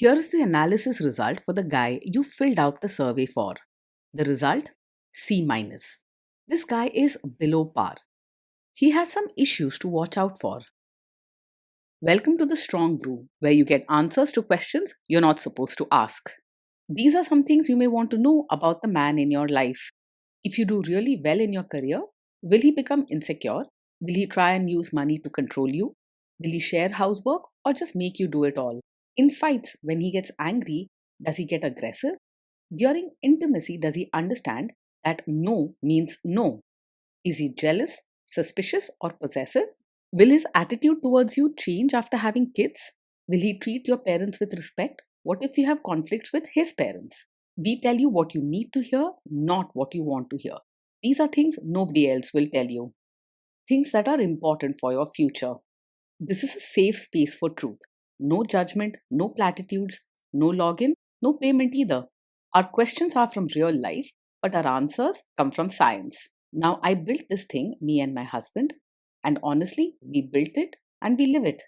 Here's the analysis result for the guy you filled out the survey for. The result? C minus. This guy is below par. He has some issues to watch out for. Welcome to the Strong Brew, where you get answers to questions you're not supposed to ask. These are some things you may want to know about the man in your life. If you do really well in your career, will he become insecure? Will he try and use money to control you? Will he share housework or just make you do it all? In fights, when he gets angry, does he get aggressive? During intimacy, does he understand that no means no? Is he jealous, suspicious, or possessive? Will his attitude towards you change after having kids? Will he treat your parents with respect? What if you have conflicts with his parents? We tell you what you need to hear, not what you want to hear. These are things nobody else will tell you. Things that are important for your future. This is a safe space for truth. No judgment, no platitudes, no login, no payment either. Our questions are from real life, but our answers come from science. Now, I built this thing, me and my husband, and honestly, we built it and we live it.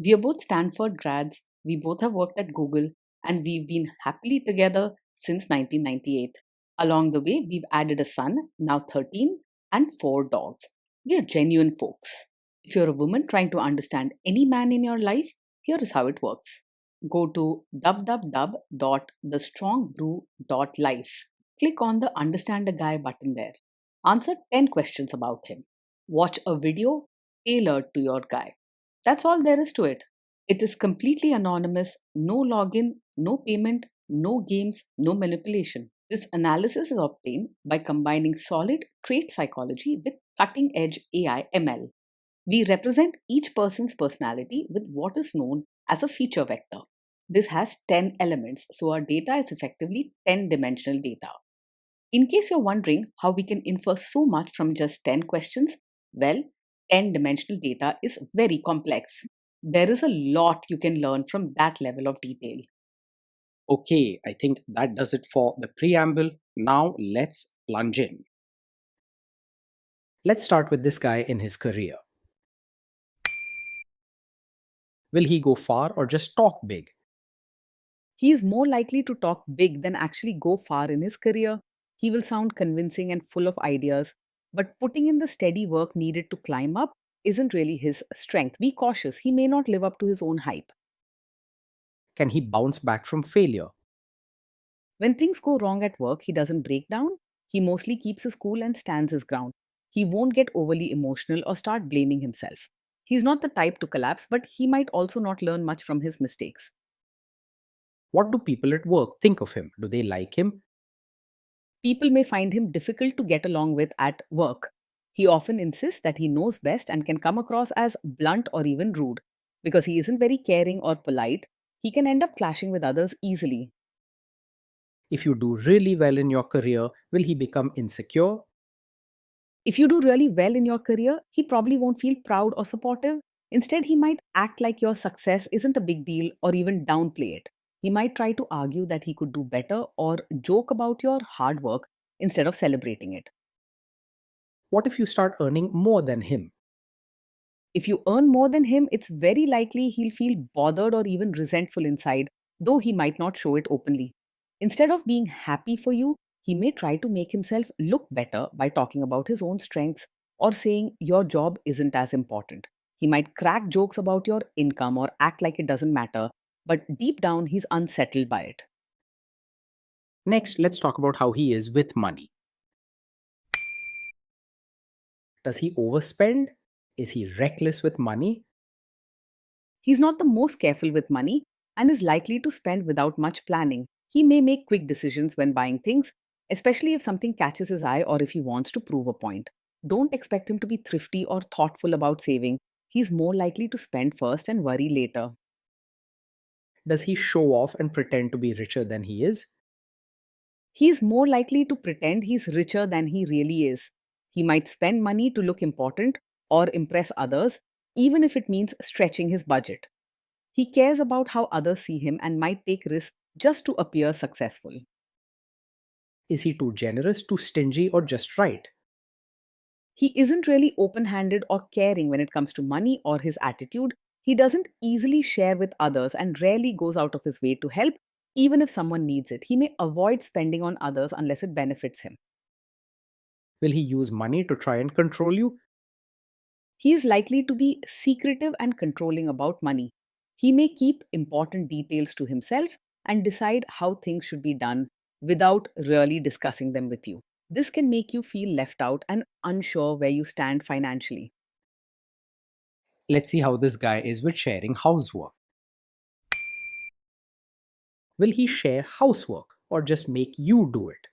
We are both Stanford grads, we both have worked at Google, and we've been happily together since 1998. Along the way, we've added a son, now 13, and 4 dogs. We are genuine folks. If you're a woman trying to understand any man in your life, here is how it works. Go to www.thestrongbrew.life. Click on the Understand a Guy button there. Answer 10 questions about him. Watch a video tailored to your guy. That's all there is to it. It is completely anonymous, no login, no payment, no games, no manipulation. This analysis is obtained by combining solid trait psychology with cutting edge AI ML. We represent each person's personality with what is known as a feature vector. This has 10 elements, so our data is effectively 10-dimensional data. In case you're wondering how we can infer so much from just 10 questions, well, 10-dimensional data is very complex. There is a lot you can learn from that level of detail. Okay, I think that does it for the preamble. Now let's plunge in. Let's start with this guy in his career. Will he go far or just talk big? He is more likely to talk big than actually go far in his career. He will sound convincing and full of ideas, but putting in the steady work needed to climb up isn't really his strength. Be cautious, he may not live up to his own hype. Can he bounce back from failure? When things go wrong at work, he doesn't break down. He mostly keeps his cool and stands his ground. He won't get overly emotional or start blaming himself. He's not the type to collapse, but he might also not learn much from his mistakes. What do people at work think of him? Do they like him? People may find him difficult to get along with at work. He often insists that he knows best and can come across as blunt or even rude. Because he isn't very caring or polite, he can end up clashing with others easily. If you do really well in your career, will he become insecure? If you do really well in your career, he probably won't feel proud or supportive. Instead, he might act like your success isn't a big deal or even downplay it. He might try to argue that he could do better or joke about your hard work instead of celebrating it. What if you start earning more than him? If you earn more than him, it's very likely he'll feel bothered or even resentful inside, though he might not show it openly. Instead of being happy for you, he may try to make himself look better by talking about his own strengths or saying your job isn't as important. He might crack jokes about your income or act like it doesn't matter, but deep down he's unsettled by it. Next, let's talk about how he is with money. Does he overspend? Is he reckless with money? He's not the most careful with money and is likely to spend without much planning. He may make quick decisions when buying things, especially if something catches his eye or if he wants to prove a point. Don't expect him to be thrifty or thoughtful about saving. He's more likely to spend first and worry later. Does he show off and pretend to be richer than he is? He is more likely to pretend he's richer than he really is. He might spend money to look important or impress others, even if it means stretching his budget. He cares about how others see him and might take risks just to appear successful. Is he too generous, too stingy, or just right? He isn't really open handed or caring when it comes to money or his attitude. He doesn't easily share with others and rarely goes out of his way to help, even if someone needs it. He may avoid spending on others unless it benefits him. Will he use money to try and control you? He is likely to be secretive and controlling about money. He may keep important details to himself and decide how things should be done without really discussing them with you. This can make you feel left out and unsure where you stand financially. Let's see how this guy is with sharing housework. Will he share housework or just make you do it?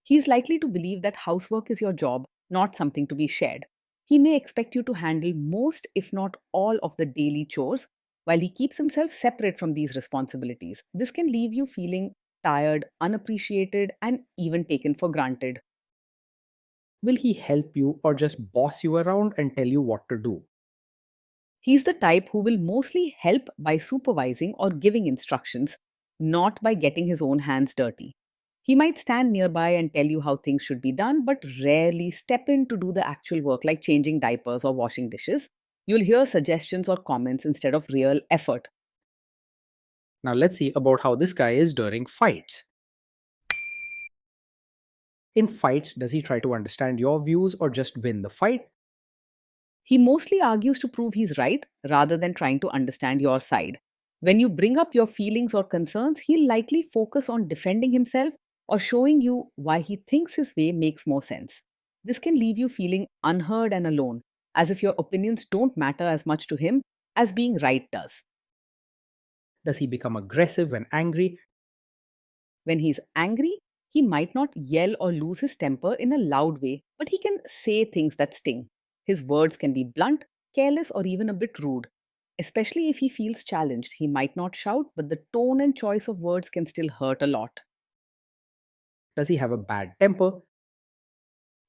He is likely to believe that housework is your job, not something to be shared. He may expect you to handle most, if not all, of the daily chores, while he keeps himself separate from these responsibilities. This can leave you feeling tired, unappreciated, and even taken for granted. Will he help you or just boss you around and tell you what to do? He's the type who will mostly help by supervising or giving instructions, not by getting his own hands dirty. He might stand nearby and tell you how things should be done, but rarely step in to do the actual work like changing diapers or washing dishes. You'll hear suggestions or comments instead of real effort. Now let's see about how this guy is during fights. In fights, does he try to understand your views or just win the fight? He mostly argues to prove he's right rather than trying to understand your side. When you bring up your feelings or concerns, he'll likely focus on defending himself or showing you why he thinks his way makes more sense. This can leave you feeling unheard and alone, as if your opinions don't matter as much to him as being right does. Does he become aggressive when angry? When he's angry, he might not yell or lose his temper in a loud way, but he can say things that sting. His words can be blunt, careless, or even a bit rude. Especially if he feels challenged, he might not shout, but the tone and choice of words can still hurt a lot. Does he have a bad temper?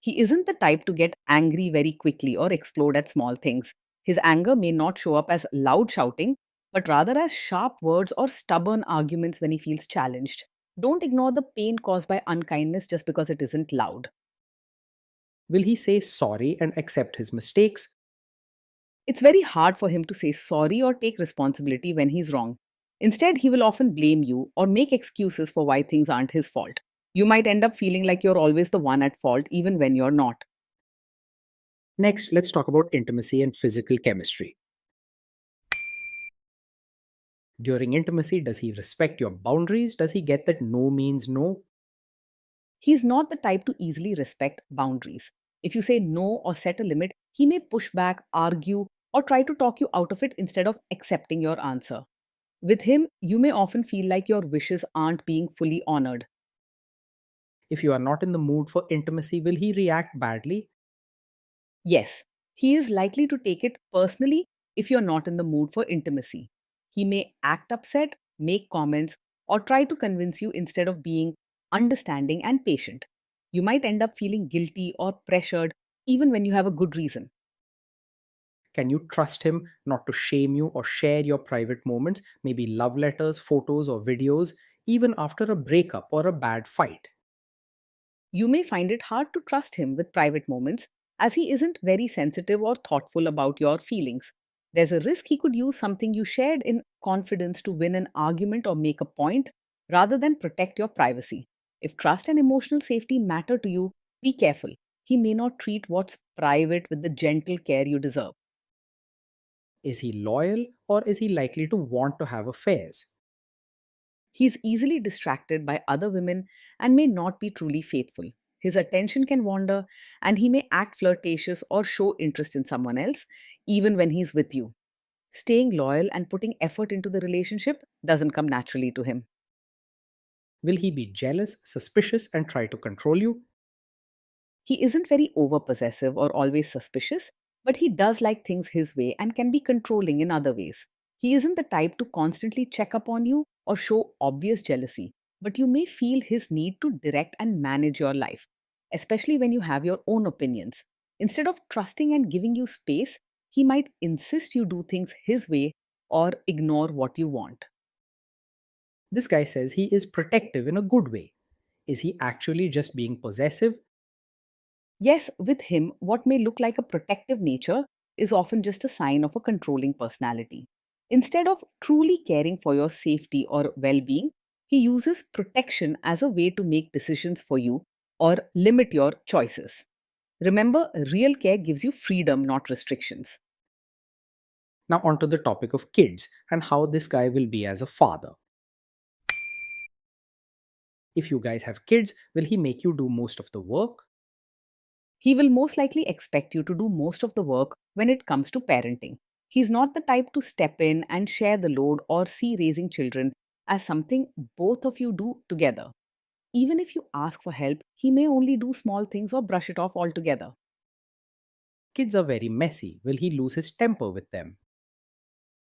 He isn't the type to get angry very quickly or explode at small things. His anger may not show up as loud shouting, but rather as sharp words or stubborn arguments when he feels challenged. Don't ignore the pain caused by unkindness just because it isn't loud. Will he say sorry and accept his mistakes? It's very hard for him to say sorry or take responsibility when he's wrong. Instead, he will often blame you or make excuses for why things aren't his fault. You might end up feeling like you're always the one at fault, even when you're not. Next, let's talk about intimacy and physical chemistry. During intimacy, does he respect your boundaries? Does he get that no means no? He's not the type to easily respect boundaries. If you say no or set a limit, he may push back, argue, or try to talk you out of it instead of accepting your answer. With him, you may often feel like your wishes aren't being fully honored. If you are not in the mood for intimacy, will he react badly? Yes, he is likely to take it personally if you're not in the mood for intimacy. He may act upset, make comments, or try to convince you instead of being understanding and patient. You might end up feeling guilty or pressured even when you have a good reason. Can you trust him not to shame you or share your private moments, maybe love letters, photos, or videos, even after a breakup or a bad fight? You may find it hard to trust him with private moments as he isn't very sensitive or thoughtful about your feelings. There's a risk he could use something you shared in confidence to win an argument or make a point rather than protect your privacy. If trust and emotional safety matter to you, be careful. He may not treat what's private with the gentle care you deserve. Is he loyal or is he likely to want to have affairs? He's easily distracted by other women and may not be truly faithful. His attention can wander, and he may act flirtatious or show interest in someone else, even when he's with you. Staying loyal and putting effort into the relationship doesn't come naturally to him. Will he be jealous, suspicious, and try to control you? He isn't very over possessive or always suspicious, but he does like things his way and can be controlling in other ways. He isn't the type to constantly check up on you or show obvious jealousy, but you may feel his need to direct and manage your life, especially when you have your own opinions. Instead of trusting and giving you space, he might insist you do things his way or ignore what you want. This guy says he is protective in a good way. Is he actually just being possessive? Yes, with him, what may look like a protective nature is often just a sign of a controlling personality. Instead of truly caring for your safety or well being, he uses protection as a way to make decisions for you or limit your choices. Remember, real care gives you freedom, not restrictions. Now, onto the topic of kids and how this guy will be as a father. If you guys have kids, will he make you do most of the work? He will most likely expect you to do most of the work when it comes to parenting. He's not the type to step in and share the load or see raising children as something both of you do together. Even if you ask for help, he may only do small things or brush it off altogether. Kids are very messy. Will he lose his temper with them?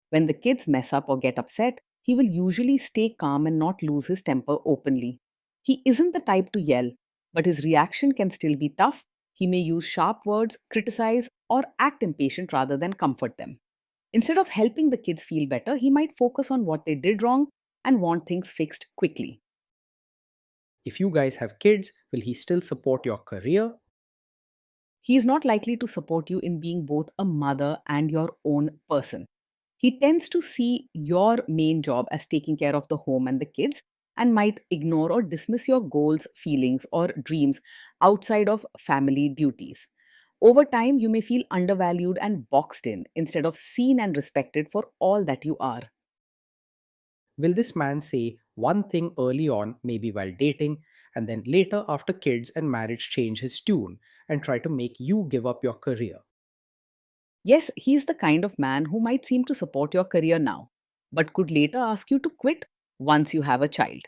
When the kids mess up or get upset, he will usually stay calm and not lose his temper openly. He isn't the type to yell, but his reaction can still be tough. He may use sharp words, criticize, or act impatient rather than comfort them. Instead of helping the kids feel better, he might focus on what they did wrong and want things fixed quickly. If you guys have kids, will he still support your career? He is not likely to support you in being both a mother and your own person. He tends to see your main job as taking care of the home and the kids and might ignore or dismiss your goals, feelings, or dreams outside of family duties. Over time, you may feel undervalued and boxed in instead of seen and respected for all that you are. Will this man say one thing early on, maybe while dating, and then later after kids and marriage change his tune and try to make you give up your career? Yes, he's the kind of man who might seem to support your career now, but could later ask you to quit once you have a child.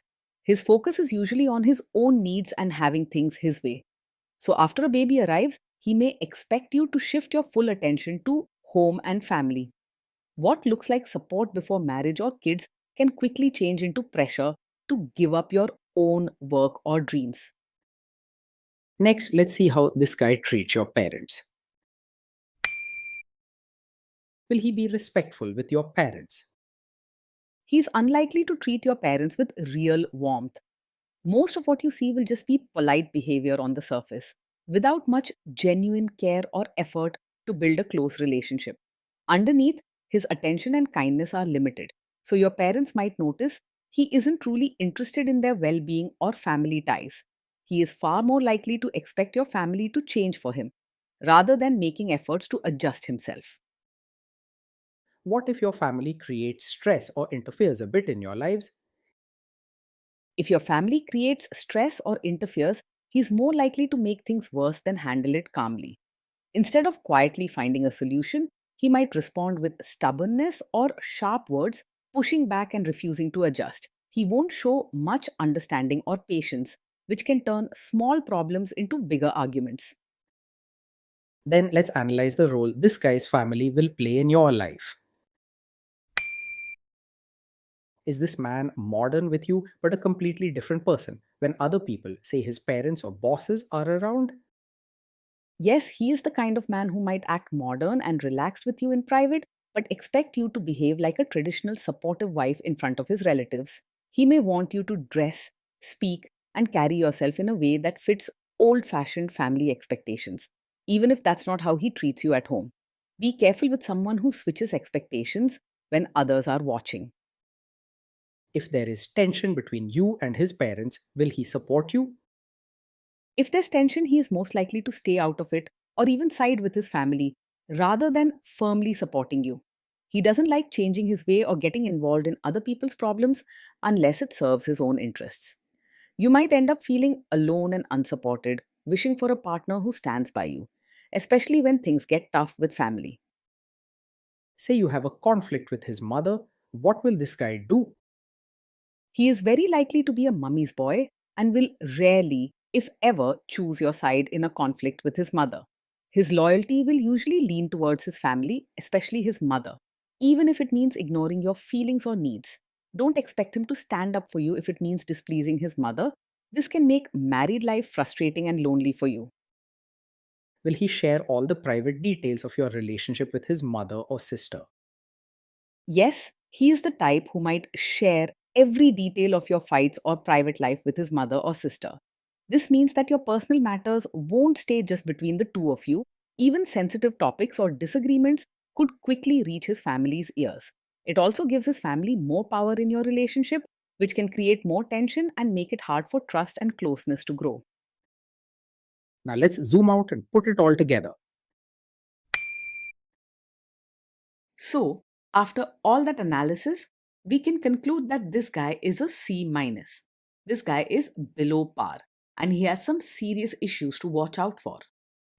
His focus is usually on his own needs and having things his way. So, after a baby arrives, he may expect you to shift your full attention to home and family. What looks like support before marriage or kids can quickly change into pressure to give up your own work or dreams. Next, let's see how this guy treats your parents. Will he be respectful with your parents? He's unlikely to treat your parents with real warmth. Most of what you see will just be polite behavior on the surface, without much genuine care or effort to build a close relationship. Underneath, his attention and kindness are limited, so your parents might notice he isn't truly interested in their well being or family ties. He is far more likely to expect your family to change for him, rather than making efforts to adjust himself. What if your family creates stress or interferes a bit in your lives? If your family creates stress or interferes, he's more likely to make things worse than handle it calmly. Instead of quietly finding a solution, he might respond with stubbornness or sharp words, pushing back and refusing to adjust. He won't show much understanding or patience, which can turn small problems into bigger arguments. Then let's analyze the role this guy's family will play in your life. Is this man modern with you but a completely different person when other people, say his parents or bosses, are around? Yes, he is the kind of man who might act modern and relaxed with you in private, but expect you to behave like a traditional supportive wife in front of his relatives. He may want you to dress, speak, and carry yourself in a way that fits old fashioned family expectations, even if that's not how he treats you at home. Be careful with someone who switches expectations when others are watching. If there is tension between you and his parents, will he support you? If there's tension, he is most likely to stay out of it or even side with his family rather than firmly supporting you. He doesn't like changing his way or getting involved in other people's problems unless it serves his own interests. You might end up feeling alone and unsupported, wishing for a partner who stands by you, especially when things get tough with family. Say you have a conflict with his mother, what will this guy do? He is very likely to be a mummy's boy and will rarely, if ever, choose your side in a conflict with his mother. His loyalty will usually lean towards his family, especially his mother, even if it means ignoring your feelings or needs. Don't expect him to stand up for you if it means displeasing his mother. This can make married life frustrating and lonely for you. Will he share all the private details of your relationship with his mother or sister? Yes, he is the type who might share every detail of your fights or private life with his mother or sister. This means that your personal matters won't stay just between the two of you, Even sensitive topics or disagreements could quickly reach his family's ears. It also gives his family more power in your relationship, which can create more tension and make it hard for trust and closeness to grow. Now let's zoom out and put it all together. So, after all that analysis, we can conclude that this guy is a C minus. This guy is below par and he has some serious issues to watch out for.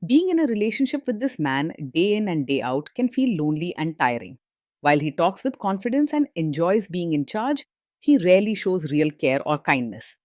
Being in a relationship with this man day in and day out can feel lonely and tiring. While he talks with confidence and enjoys being in charge, he rarely shows real care or kindness.